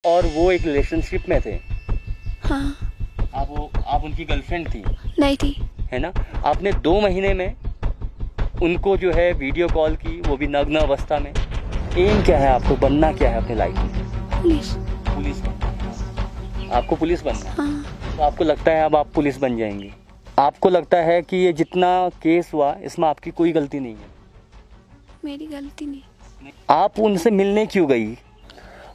और वो एक रिलेशनशिप में थे। हाँ। आप उनकी गर्लफ्रेंड थी? नहीं थी। है ना। आपने 2 महीने में उनको जो है वीडियो कॉल की, वो भी नग्न अवस्था में। एम क्या है, आपको बनना क्या है अपने लाइफ में? पुलिस। पुलिस बनना। आपको पुलिस बनना है? हाँ। तो आपको लगता है अब आप पुलिस बन जाएंगी? आपको लगता है कि ये जितना केस हुआ इसमें आपकी कोई गलती नहीं है? मेरी गलती नहीं। आप उनसे मिलने क्यों गई?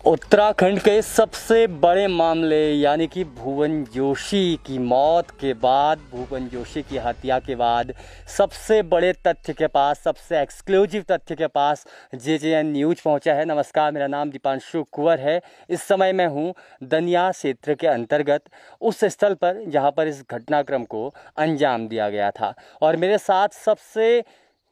उत्तराखंड के सबसे बड़े मामले यानी कि भुवन जोशी की मौत के बाद, भुवन जोशी की हत्या के बाद सबसे बड़े तथ्य के पास, सबसे एक्सक्लूसिव तथ्य के पास JJN न्यूज़ पहुंचा है। नमस्कार, मेरा नाम दीपांशु कुंवर है। इस समय मैं हूं दनिया क्षेत्र के अंतर्गत उस स्थल पर जहां पर इस घटनाक्रम को अंजाम दिया गया था, और मेरे साथ सबसे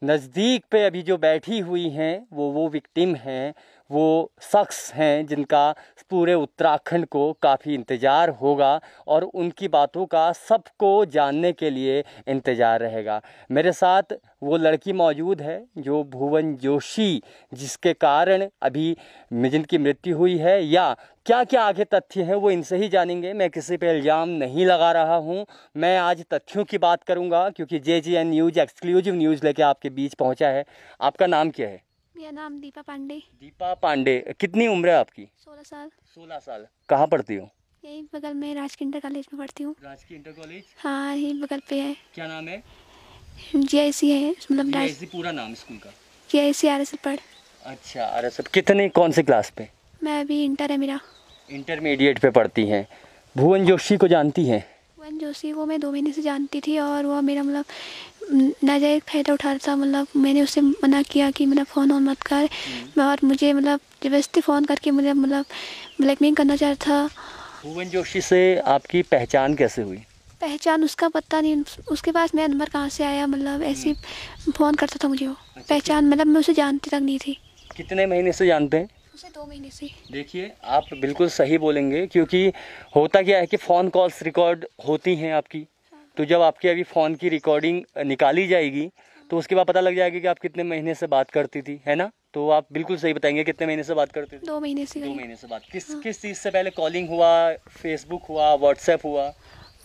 नज़दीक पे अभी जो बैठी हुई हैं वो विक्टिम हैं, वो शख्स हैं जिनका पूरे उत्तराखंड को काफ़ी इंतज़ार होगा और उनकी बातों का सबको जानने के लिए इंतज़ार रहेगा। मेरे साथ वो लड़की मौजूद है जो भुवन जोशी, जिसके कारण अभी जिनकी मृत्यु हुई है, या क्या क्या आगे तथ्य हैं वो इनसे ही जानेंगे। मैं किसी पे इल्ज़ाम नहीं लगा रहा हूँ, मैं आज तथ्यों की बात करूँगा क्योंकि JJN न्यूज़ एक्सक्लूसिव न्यूज़ लेके आपके बीच पहुँचा है। आपका नाम क्या है? मेरा नाम दीपा पांडे। दीपा पांडे। कितनी उम्र है आपकी? 16 साल। 16 साल। कहाँ पढ़ती हो? यही बगल में राजकीय इंटर कॉलेज में पढ़ती हूँ। राजकीय इंटर कॉलेज? हाँ, यही बगल पे है। क्या नाम है? GIC है, मतलब JIC पूरा नाम स्कूल का? GIC RSL पढ़। अच्छा, अरे सब कितने, कौन से क्लास पे? मैं अभी इंटर है मेरा। इंटरमीडिएट पे पढ़ती हैं। भुवन जोशी को जानती हैं? भुवन जोशी को मैं 2 महीने से जानती थी, और वो मेरा मतलब नाजायज़ फ़ायदा उठा रहा था। मतलब मैंने उससे मना किया कि मेरा फ़ोन ऑन मत कर, और मुझे मतलब ज़बरदस्ती फ़ोन करके मुझे मतलब ब्लैकमेल करना चाहता था। भुवन जोशी से आपकी पहचान कैसे हुई? पहचान उसका पता नहीं, उसके पास मेरा नंबर कहाँ से आया, मतलब ऐसे ही फ़ोन करता था मुझे वो। पहचान मतलब मैं उसे जानती तक नहीं थी। कितने महीने से जानते हैं? उसे 2 महीने से। देखिए, आप बिल्कुल सही बोलेंगे क्योंकि होता क्या है कि फ़ोन कॉल्स रिकॉर्ड होती हैं आपकी, तो जब आपके अभी फ़ोन की रिकॉर्डिंग निकाली जाएगी तो उसके बाद पता लग जाएगा कि आप कितने महीने से बात करती थी, है ना? तो आप बिल्कुल सही बताएंगे कितने महीने से बात करती थी? 2 महीने से। 2 महीने से बात। किस चीज़ से पहले कॉलिंग हुआ, फेसबुक हुआ, व्हाट्सएप हुआ?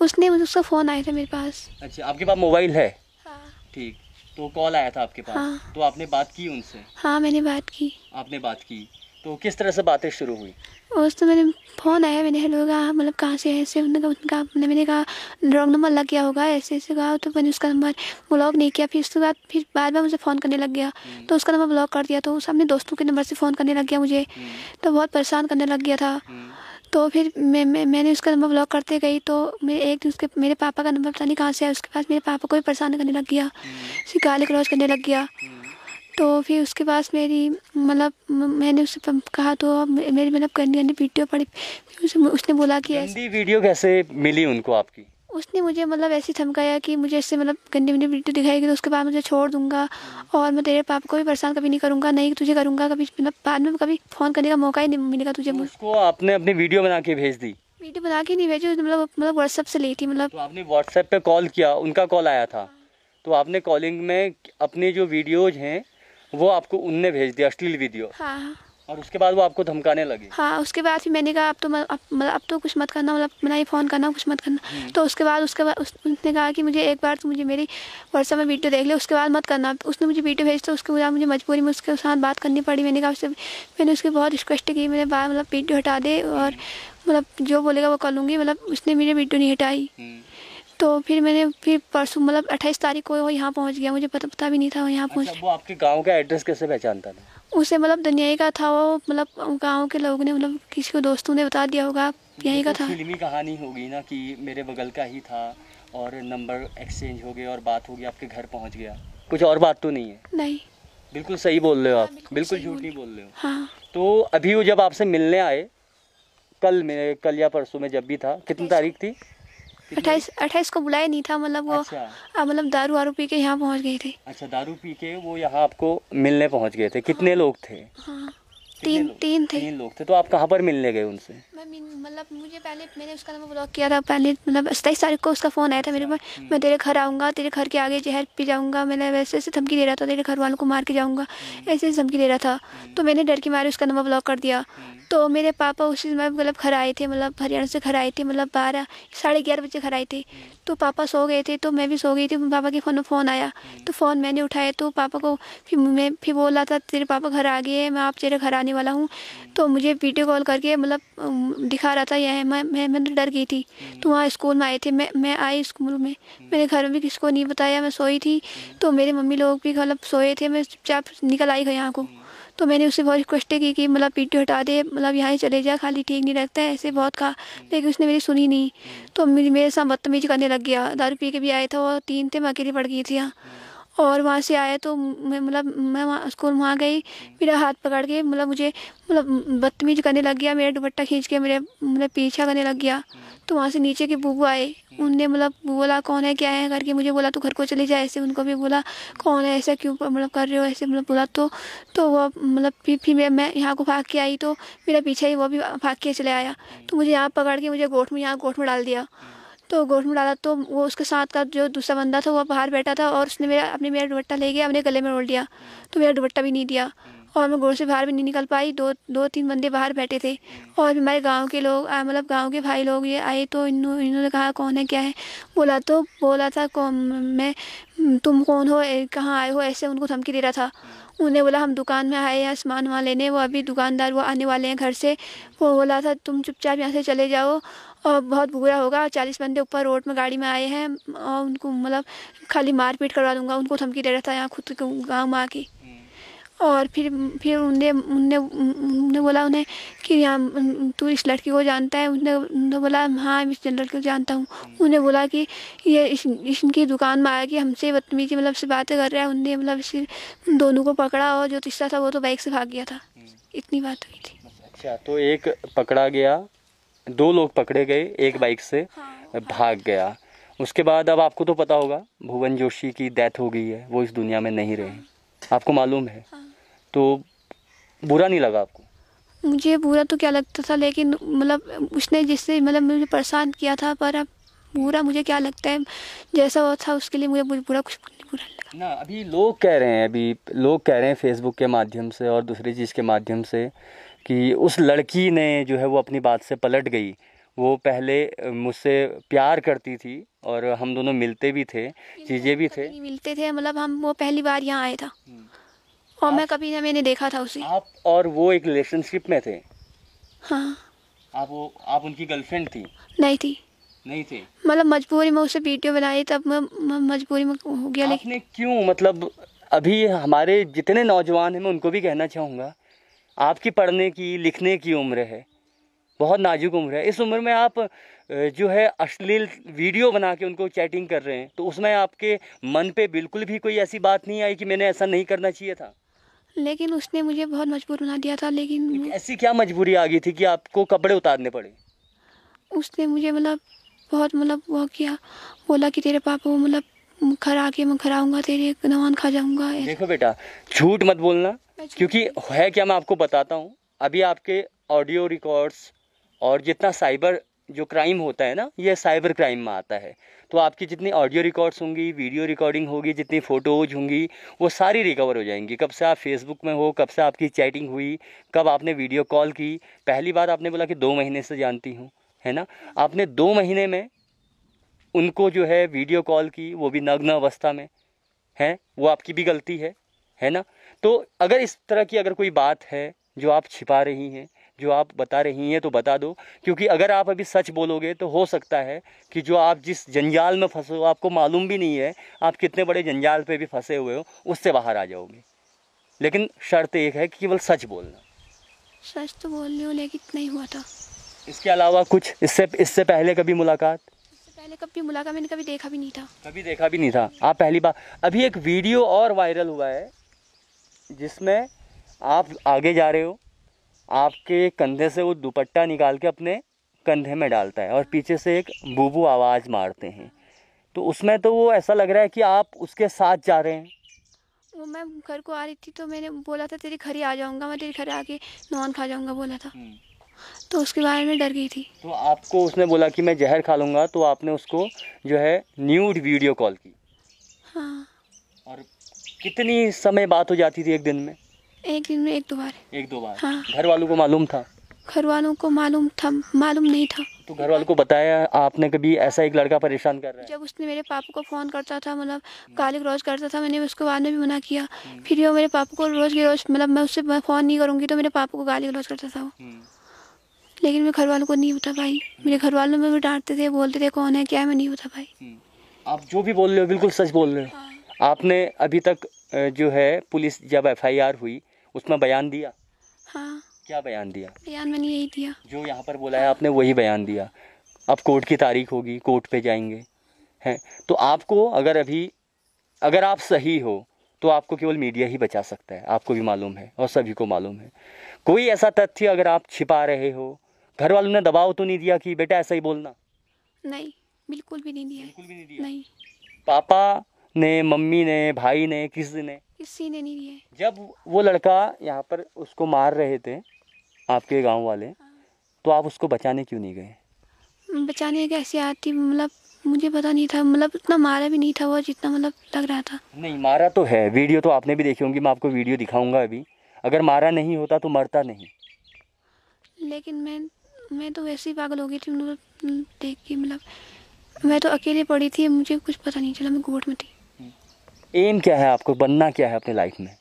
उसका फ़ोन आया था मेरे पास। अच्छा, आपके पास मोबाइल है? हाँ। ठीक। तो कॉल आया था आपके पास? हाँ। तो आपने बात की उनसे? हाँ, मैंने बात की। आपने बात की, तो किस तरह से बातें शुरू हुई? उस तो मैंने फ़ोन आया, मैंने हेलो कहा, मतलब कहाँ से है ऐसे, मैंने कहा रॉन्ग नंबर लग गया होगा, ऐसे ऐसे कहा। तो मैंने उसका नंबर ब्लॉक नहीं किया, फिर उसके बाद फिर बार बार मुझे फ़ोन करने लग गया, तो उसका नंबर ब्लॉक कर दिया। तो उस अपने दोस्तों के नंबर से फ़ोन करने लग गया मुझे, तो बहुत परेशान करने लग गया था। तो फिर मैंने उसका नंबर ब्लॉक करते गई, तो मैं एक दिन मेरे पापा का नंबर पता नहीं कहाँ से आया उसके पास, मेरे पापा को भी परेशान करने लग गया, गाली गलौज करने लग गया। तो फिर उसके पास मेरी मतलब मैंने उससे कहा, तो मेरी मतलब गंदी गंदी वीडियो पड़ी। उसने बोला कि गंदी वीडियो कैसे मिली उनको आपकी? उसने मुझे मतलब ऐसे धमकाया कि मुझे इससे मतलब गंदी गंदी वीडियो दिखाएगी तो उसके बाद मुझे छोड़ दूंगा, और मैं तेरे पापा को भी परेशान कभी नहीं करूंगा, नहीं तुझे करूंगा कभी, मतलब बाद में कभी फ़ोन करने का मौका ही नहीं मिलेगा तुझे। तो उसको आपने अपनी वीडियो बना के भेज दी? वीडियो बना के नहीं भेजी, मतलब व्हाट्सएप से ली थी। मतलब तो आपने व्हाट्सएप पे कॉल किया, उनका कॉल आया था, तो आपने कॉलिंग में अपनी जो वीडियोज हैं वो आपको उनने भेज दिया, अश्लील वीडियो? हाँ। और उसके बाद वो आपको धमकाने लगे? हाँ, उसके बाद फिर मैंने कहा अब तो कुछ मत करना, मतलब मेरा ही फ़ोन करना, कुछ मत करना। तो उसके बाद उसने कहा कि मुझे एक बार तो मुझे मेरी व्हाट्सएप में वीडियो देख ले, उसके बाद मत करना। उसने मुझे वीडियो भेजी, तो उसके बाद मुझे मजबूरी में उसके साथ बात करनी पड़ी। मैंने उसकी बहुत रिक्वेस्ट की, मेरे बार मतलब वीडियो हटा दे, और मतलब जो बोलेगा वो कर लूँगी। मतलब उसने मेरी वीडियो नहीं हटाई। तो फिर परसों मतलब 28 तारीख को वो यहाँ पहुँच गया, मुझे पता भी नहीं था वो यहाँ पहुँच। अच्छा, वो आपके गांव का एड्रेस कैसे पहचानता था? उसे मतलब दुनिया का था वो, मतलब गांव के लोगों ने, मतलब किसी को दोस्तों ने बता दिया होगा यहीं का था। फिल्मी कहानी होगी ना कि मेरे बगल का ही था और नंबर एक्सचेंज हो गया और बात हो गई, आपके घर पहुंच गया, कुछ और बात तो नहीं है? नहीं। बिल्कुल सही बोल रहे हो आप, बिल्कुल झूठ नहीं बोल रहे हो। हाँ। तो अभी वो जब आपसे मिलने आए, कल या परसों में जब भी था, कितनी तारीख थी? 28 को बुलाया नहीं था, मतलब वो मतलब दारू वारू पी के यहाँ पहुँच गए थे। अच्छा, दारू पी के वो यहाँ आपको मिलने पहुँच गए थे। कितने लोग थे? हाँ, तीन थे। 3 लोग थे। तो आप कहाँ पर मिलने गए उनसे? मतलब मुझे पहले मैंने उसका नंबर ब्लॉक किया था। पहले मतलब 27 तारीख को उसका फ़ोन आया था मेरे पास, मैं तेरे घर आऊँगा, तेरे घर के आगे जहर पी जाऊँगा। मैंने वैसे ऐसे धमकी दे रहा था, तेरे घर वालों को मार के जाऊँगा, ऐसे ऐसे धमकी दे रहा था। तो मैंने डर के मारे उसका नंबर ब्लॉक कर दिया। तो मेरे पापा उसी समय मतलब घर आए थे, मतलब हरियाणा से घर आए थे, मतलब 12 साढ़े 11 बजे घर आए थे। तो पापा सो गए थे, तो मैं भी सो गई थी। पापा के फ़ोन में फ़ोन आया, तो फ़ोन मैंने उठाया, तो पापा को फिर बोला था तेरे पापा घर आ गए हैं, मैं आप तेरे घर आने वाला हूँ। तो मुझे वीडियो कॉल करके मतलब दिखा रहा था। यह मैं तो डर गई थी। तो वहाँ स्कूल में आए थे, मैं आई स्कूल में, मेरे घर में भी किसी को नहीं बताया, मैं सोई थी। तो मेरे मम्मी लोग भी मतलब सोए थे, मैं चुपचाप निकल आई यहाँ को। तो मैंने उससे बहुत रिक्वेस्ट की कि मतलब वीडियो हटा दे, मतलब यहाँ ही चले जा, खाली ठीक नहीं लगता है, ऐसे बहुत कहा, लेकिन उसने मेरी सुनी नहीं। तो मेरे साथ बदतमीजी करने लग गया। दारू पी के भी आए थे और 3 थे, मैं अकेली पड़ गई थी यहाँ। और वहाँ से आया तो मैं वहाँ स्कूल वहाँ गई, मेरा हाथ पकड़ के मतलब मुझे मतलब बदतमीज करने लग गया, मेरा दुपट्टा खींच के मेरे मतलब पीछा करने लग गया। तो वहाँ से नीचे के बुबू आए, उनने मतलब बोला कौन है क्या है करके, मुझे बोला तू घर को चले जा, ऐसे उनको भी बोला कौन है ऐसा क्यों मतलब कर रहे हो ऐसे मतलब बोला। तो वो मतलब फिर मैं यहाँ को भाग के आई, तो मेरा पीछे ही वो भी भाग के चले आया। तो मुझे यहाँ पकड़ के मुझे गोठ में डाल दिया। तो गोठ में डाला तो वो उसके साथ का जो दूसरा बंदा था वो बाहर बैठा था, और उसने मेरा दुपट्टा ले गया, अपने गले में रोल दिया। तो मेरा दुपट्टा भी नहीं दिया, और मैं गोठ से बाहर भी नहीं निकल पाई। 2-3 बंदे बाहर बैठे थे, और हमारे गांव के लोग मतलब गांव के भाई लोग ये आए। तो इन्होंने कहा कौन है क्या है, बोला था कौन मैं, तुम कौन हो, कहाँ आए हो, ऐसे उनको धमकी दे रहा था। उन्हें बोला हम दुकान में आए हैं सामान वहाँ लेने, वो अभी दुकानदार वो आने वाले हैं घर से। वो बोला था तुम चुपचाप यहाँ से चले जाओ और बहुत बुरा होगा, 40 बंदे ऊपर रोड में गाड़ी में आए हैं और उनको मतलब खाली मारपीट करवा दूंगा, उनको धमकी दे रहा था यहाँ खुद गाँव में आके। और फिर उनने बोला उन्हें कि यहाँ तू इस लड़की को जानता है। उन्होंने बोला हाँ मैं इस लड़की को जानता हूँ। उन्हें बोला कि ये इनकी दुकान में आया कि हमसे बदतमीजी मतलब से बातें कर रहा है। उनने मतलब इस दोनों को पकड़ा, और जो तीसरा था वो तो बाइक से भाग गया था। इतनी बात हुई थी। अच्छा, तो एक पकड़ा गया, 2 लोग पकड़े गए, एक बाइक से भाग गया। उसके बाद अब आपको तो पता होगा भुवन जोशी की डेथ हो गई है, वो इस दुनिया में नहीं रहे, आपको मालूम है। तो बुरा नहीं लगा आपको? मुझे बुरा तो क्या लगता था, लेकिन मतलब उसने जिससे मतलब मुझे परेशान किया था, पर अब बुरा मुझे क्या लगता है, जैसा वो था उसके लिए मुझे बुरा कुछ नहीं बुरा लगा ना। अभी लोग कह रहे हैं फेसबुक के माध्यम से और दूसरी चीज़ के माध्यम से कि उस लड़की ने जो है वो अपनी बात से पलट गई। वो पहले मुझसे प्यार करती थी और हम दोनों मिलते भी थे, चीज़ें भी थे। नहीं मिलते थे, मतलब हम वो पहली बार यहाँ आए था और मैं कभी ना मैंने देखा था उसे। आप और वो एक रिलेशनशिप में थे? हाँ। आप उनकी गर्लफ्रेंड थी? नहीं थी। नहीं थे? मतलब मजबूरी में उसे वीडियो बनाई, तब मैं मजबूरी में हो गया। लेकिन आपने क्यों, मतलब अभी हमारे जितने नौजवान हैं मैं उनको भी कहना चाहूँगा, आपकी पढ़ने की लिखने की उम्र है, बहुत नाजुक उम्र है। इस उम्र में आप जो है अश्लील वीडियो बना के उनको चैटिंग कर रहे हैं, तो उसमें आपके मन पे बिल्कुल भी कोई ऐसी बात नहीं आई कि मैंने ऐसा नहीं करना चाहिए था? लेकिन उसने मुझे बहुत मजबूर बना दिया था। लेकिन ऐसी क्या मजबूरी आ गई थी कि आपको कपड़े उतारने पड़े? उसने मुझे मतलब बहुत मतलब वो किया, बोला कि तेरे पापा को मतलब घर आके मैं घर आऊँगा, तेरे नवान खा जाऊँगा। देखो बेटा, झूठ मत बोलना, क्योंकि है क्या, मैं आपको बताता हूँ। अभी आपके ऑडियो रिकॉर्ड्स और जितना साइबर जो क्राइम होता है ना, ये साइबर क्राइम में आता है। तो आपकी जितनी ऑडियो रिकॉर्ड्स होंगी, वीडियो रिकॉर्डिंग होगी, जितनी फ़ोटोज़ होंगी, वो सारी रिकवर हो जाएंगी। कब से आप फेसबुक में हो, कब से आपकी चैटिंग हुई, कब आपने वीडियो कॉल की। पहली बार आपने बोला कि 2 महीने से जानती हूँ, है ना। आपने 2 महीने में उनको जो है वीडियो कॉल की, वो भी नग्न अवस्था में, है, वो आपकी भी गलती है ना। तो अगर इस तरह की अगर कोई बात है जो आप छिपा रही हैं, जो आप बता रही हैं, तो बता दो। क्योंकि अगर आप अभी सच बोलोगे तो हो सकता है कि जो आप जिस जंजाल में फंसे हो, आपको मालूम भी नहीं है आप कितने बड़े जंजाल पे भी फंसे हुए हो, उससे बाहर आ जाओगे। लेकिन शर्त एक है कि केवल सच बोलना। सच तो बोल रही हूँ, लेकिन नहीं हुआ था। इसके अलावा कुछ इससे पहले कभी मुलाकात? इससे पहले कभी मुलाकात मैंने कभी देखा भी नहीं था। कभी देखा भी नहीं था, आप पहली बार। अभी एक वीडियो और वायरल हुआ है जिसमें आप आगे जा रहे हो, आपके कंधे से वो दुपट्टा निकाल के अपने कंधे में डालता है और पीछे से एक बूबू आवाज़ मारते हैं। तो उसमें तो वो ऐसा लग रहा है कि आप उसके साथ जा रहे हैं। वो मैं घर को आ रही थी तो मैंने बोला था तेरे घर ही आ जाऊंगा, मैं तेरे घर आके नॉन खा जाऊंगा बोला था। तो उसके बारे में डर गई थी। तो आपको उसने बोला कि मैं जहर खा लूँगा, तो आपने उसको जो है न्यूड वीडियो कॉल की। हाँ, और कितनी समय बात हो जाती थी एक दिन में? एक दिन में 1-2 बार। एक दो बार। हाँ, घर वालों को मालूम था? घर वालों को मालूम था, मालूम नहीं था। तो घर वालों को बताया आपने कभी ऐसा एक लड़का परेशान कर रहा है? जब उसने मेरे पापा को फ़ोन करता था, मतलब गाली गलौज करता था, मैंने उसको बाद में भी मना किया। फिर वो मेरे पापा को रोज़ की रोज़, मतलब मैं उससे फ़ोन नहीं करूँगी तो मेरे पापा को गाली गलौज करता था वो। लेकिन मेरे घर वालों को नहीं बता पाई। मेरे घर वालों में भी डांटते थे, बोलते थे कौन है क्या है, मैं नहीं बता पाई। आप जो भी बोल रहे हो बिल्कुल सच बोल रहे हो। हाँ। आपने अभी तक जो है पुलिस जब एफआईआर हुई उसमें बयान दिया? हाँ, क्या बयान दिया? बयान मैंने यही दिया। जो यहाँ पर बोला है आपने वही बयान दिया। अब कोर्ट की तारीख होगी, कोर्ट पे जाएंगे हैं। तो आपको अगर आप सही हो तो आपको केवल मीडिया ही बचा सकता है, आपको भी मालूम है और सभी को मालूम है। कोई ऐसा तथ्य अगर आप छिपा रहे हो, घर वालों ने दबाव तो नहीं दिया कि बेटा ऐसा ही बोलना? नहीं, बिल्कुल भी नहीं दिया। बिल्कुल भी नहीं दिया। नहीं, पापा ने, मम्मी ने, भाई ने, किसी ने? किसी ने नहीं दिया। जब वो लड़का यहाँ पर उसको मार रहे थे आपके गांव वाले, तो आप उसको बचाने क्यों नहीं गए? बचाने कैसे आती, मतलब मुझे पता नहीं था, मतलब इतना मारा भी नहीं था वो जितना मतलब लग रहा था। नहीं, मारा तो है, वीडियो तो आपने भी देखी होंगी, मैं आपको वीडियो दिखाऊंगा अभी। अगर मारा नहीं होता तो मरता नहीं। लेकिन मैं तो वैसे ही पागल हो गई थी, मतलब देख के, मतलब मैं तो अकेले पड़ी थी, मुझे कुछ पता नहीं चला, मैं कोर्ट में थी। एम क्या है आपको, बनना क्या है अपने लाइफ में?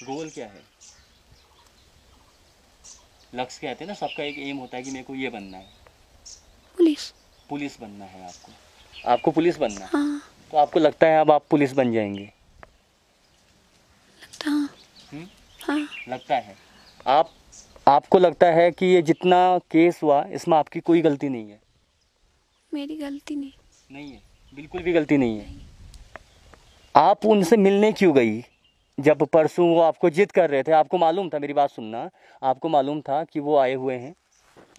गोल क्या है? लक्ष्य कहते हैं ना, सबका एक एम होता है कि मेरे को ये बनना है। पुलिस। पुलिस बनना है आपको पुलिस बनना है। हाँ, तो आपको लगता है अब आप पुलिस बन जाएंगे? लगता हाँ। हाँ, लगता है। आपको लगता है कि ये जितना केस हुआ इसमें आपकी कोई गलती नहीं है? मेरी गलती नहीं। नहीं है, बिल्कुल भी गलती नहीं है। आप उनसे मिलने क्यों गई? जब परसों वो आपको जिद कर रहे थे, आपको मालूम था, मेरी बात सुनना, आपको मालूम था कि वो आए हुए हैं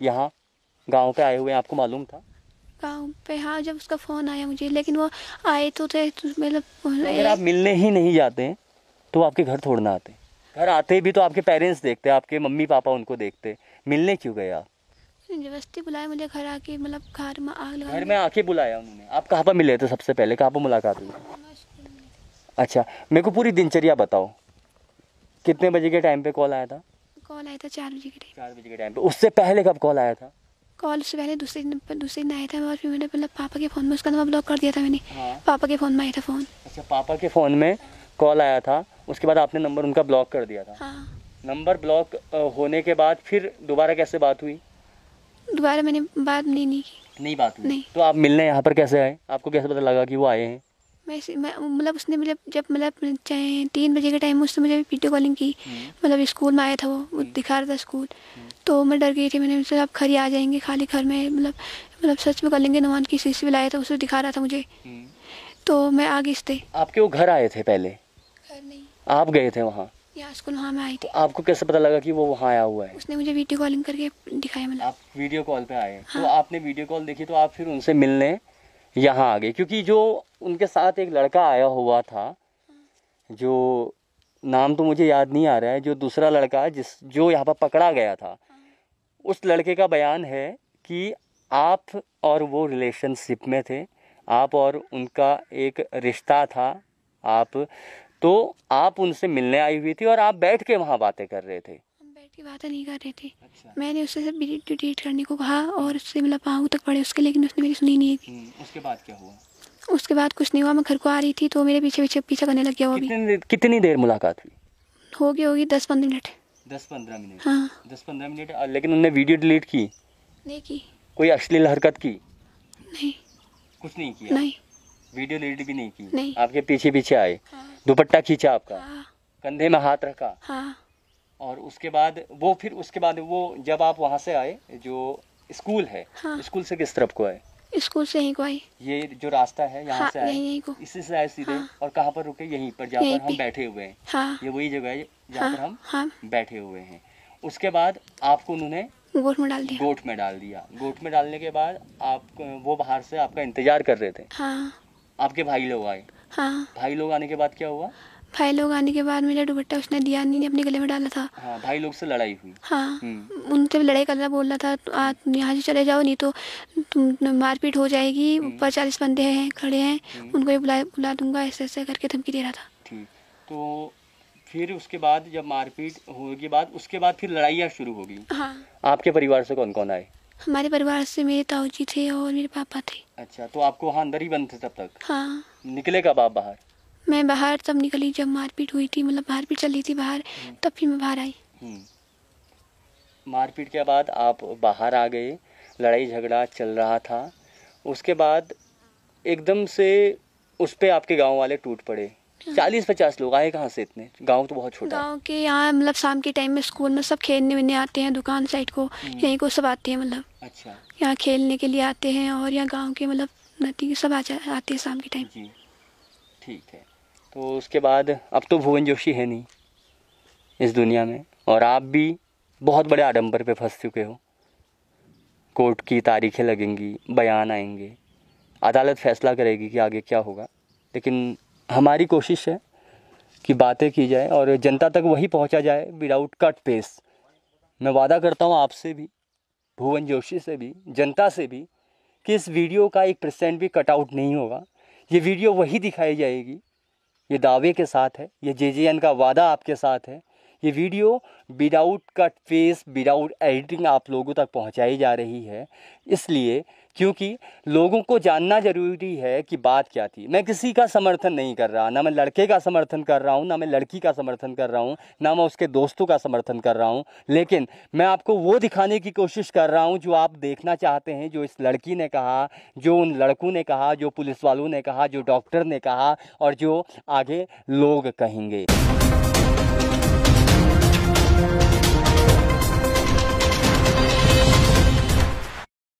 यहाँ गांव पे आए हुए हैं, आपको मालूम था? गाँव पे हाँ, जब उसका फ़ोन आया मुझे, लेकिन वो आए तो थे तो मतलब तो अगर आप मिलने ही नहीं जाते तो आपके घर थोड़ना आते? घर आते भी तो आपके पेरेंट्स देखते, आपके मम्मी पापा उनको देखते। मिलने क्यों गए आप? जबरदस्ती बुलाया मुझे घर आके, मतलब घर में आग लगा घर में आके बुलाया उन्होंने? आप कहाँ पर मिले थे सबसे पहले, कहाँ पर मुलाकात हुई? अच्छा, मेरे को पूरी दिनचर्या बताओ, कितने बजे के टाइम पे कॉल आया था? कॉल आया था 4 बजे के टाइम। 4 बजे के टाइम पे। उससे पहले कब कॉल आया था? कॉल उससे पहले दूसरे दिन आया था, और फिर मैंने मतलब पापा के फ़ोन में उसका नंबर ब्लॉक कर दिया था मैंने। हाँ। पापा के फ़ोन में आया था फ़ोन। अच्छा, पापा के फ़ोन में कॉल आया था, उसके बाद आपने नंबर उनका ब्लॉक कर दिया था। हाँ, नंबर ब्लॉक होने के बाद फिर दोबारा कैसे बात हुई? दोबारा मैंने बात नहीं की। नहीं बात हुई। नहीं। तो आप मिलने यहाँ पर कैसे आए? आपको कैसे पता लगा कि वो आए हैं? मैं मतलब उसने मुझे जब मतलब 3 बजे के टाइम उसने मुझे वीडियो कॉलिंग की, मतलब स्कूल में आया था वो दिखा रहा था स्कूल। तो मैं डर गई थी, मैंने उनसे आप घर ही आ जाएंगे, खाली घर में मतलब सच में कर लेंगे। नमान की शीशी भी लाया था, उसे दिखा रहा था मुझे। तो मैं आ गई इससे। आपके वो घर आए थे पहले? घर नहीं, आप गए थे वहाँ? यहाँ स्कूल वहाँ में आई तो थी। आपको कैसे पता लगा कि वो वहाँ आया हुआ है? उसने मुझे वीडियो कॉलिंग करके दिखाया, मतलब। आप वीडियो कॉल पे आए? हाँ। तो आपने वीडियो कॉल देखी तो आप फिर उनसे मिलने यहाँ आ गए, क्योंकि जो उनके साथ एक लड़का आया हुआ था, जो नाम तो मुझे याद नहीं आ रहा है, जो दूसरा लड़का जो यहाँ पर पकड़ा गया था, उस लड़के का बयान है कि आप और वो रिलेशनशिप में थे, आप और उनका एक रिश्ता था। आप उनसे मिलने आई हुई थी और आप बैठ के वहाँ बातें कर रहे थे। हम बैठ के बातें नहीं कर रहे थे। अच्छा। मैंने उससे सब डिलीट करने को कहा और उससे मतलब पाँव तक पड़े उसके, लेकिन उसने मेरी सुनी नहीं थी। उसके बाद क्या हुआ? उसके बाद कुछ नहीं हुआ। मैं घर को आ रही थी तो मेरे पीछे करने लग गया वो भी। कितनी देर मुलाकात हुई? होगी 10-15 मिनट। 10-15 मिनट? हाँ। 10-15 मिनट। लेकिन उनने वीडियो डिलीट की? नहीं की। कोई अश्लील हरकत की? नहीं। कुछ नहीं किया? नहीं। वीडियो डिलीट भी नहीं की? नहीं। आपके पीछे पीछे आए? हाँ। दुपट्टा खींचा आपका? हाँ। कंधे में हाथ रखा? हाँ। और उसके बाद वो जब आप वहाँ से आए, जो स्कूल है, हाँ। स्कूल से किस तरफ को आए? स्कूल से यहीं को आई। ये जो रास्ता है यहाँ हाँ, से आए? यहीं को। इसी से आए सीधे? हाँ। और कहाँ पर रुके? यहीं पर जहाँ यहीं पर हम पे। बैठे हुए हैं? हाँ। ये वही जगह है जहाँ पर हम हाँ। बैठे हुए हैं। उसके बाद आपको उन्होंने गोट में डाल दिया। गोट में डाल दिया। गोट में डालने के बाद वो बाहर से आपका इंतजार कर रहे थे? हाँ। आपके भाई लोग आए? हाँ। भाई लोग आने के बाद क्या हुआ? भाई लोग आने के बाद मेरा दुपट्टा उसने दिया नहीं, अपने गले में डाला था। हाँ, भाई लोग से लड़ाई हुई। हाँ, उनसे भी लड़ाई करना बोल रहा था, तो आज यहाँ से चले जाओ नहीं तो तुम मारपीट हो जाएगी, ऊपर 40 बंदे हैं खड़े हैं, उनको भी बुला दूंगा, ऐसे ऐसे करके धमकी दे रहा था। ठीक, तो फिर उसके बाद जब मारपीट होने के बाद उसके बाद फिर लड़ाइयाँ शुरू हो गई। हाँ। आपके परिवार से कौन कौन आए? हमारे परिवार से मेरे ताऊ जी थे और मेरे पापा थे। अच्छा, तो आपको वहाँ अंदर ही बंद थे तब तक? हाँ। निकले कब आप बाहर? मैं बाहर तब निकली जब मारपीट हुई थी, मतलब मारपीट चल रही थी बाहर, तब फिर मैं बाहर आई। मारपीट के बाद आप बाहर आ गए, लड़ाई झगड़ा चल रहा था, उसके बाद एकदम से उस पे आपके गांव वाले टूट पड़े। 40-50 लोग आए कहाँ से इतने? गांव तो बहुत छोटा है। गांव के यहाँ मतलब शाम के टाइम में स्कूल में सब खेलने वेलने आते हैं, दुकान साइड को यहीं को सब आते हैं, मतलब अच्छा, यहाँ खेलने के लिए आते हैं, और यहाँ गांव के मतलब नदी के सब आते हैं शाम के टाइम। जी, ठीक है। तो उसके बाद अब तो भुवन जोशी है नहीं इस दुनिया में, और आप भी बहुत बड़े आडंबर पे फंस चुके हो। कोर्ट की तारीखें लगेंगी, बयान आएंगे, अदालत फैसला करेगी कि आगे क्या होगा, लेकिन हमारी कोशिश है कि बातें की जाए और जनता तक वही पहुंचा जाए विदाउट कट पेस्ट। मैं वादा करता हूं आपसे भी, भुवन जोशी से भी, जनता से भी, कि इस वीडियो का 1% भी कटआउट नहीं होगा। ये वीडियो वही दिखाई जाएगी, ये दावे के साथ है, ये JJN का वादा आपके साथ है। ये video without cut face, without editing आप लोगों तक पहुंचाई जा रही है, इसलिए क्योंकि लोगों को जानना ज़रूरी है कि बात क्या थी। मैं किसी का समर्थन नहीं कर रहा, ना मैं लड़के का समर्थन कर रहा हूँ, ना मैं लड़की का समर्थन कर रहा हूँ, ना मैं उसके दोस्तों का समर्थन कर रहा हूँ, लेकिन मैं आपको वो दिखाने की कोशिश कर रहा हूँ जो आप देखना चाहते हैं, जो इस लड़की ने कहा, जो उन लड़कों ने कहा, जो पुलिस वालों ने कहा, जो डॉक्टर ने कहा और जो आगे लोग कहेंगे।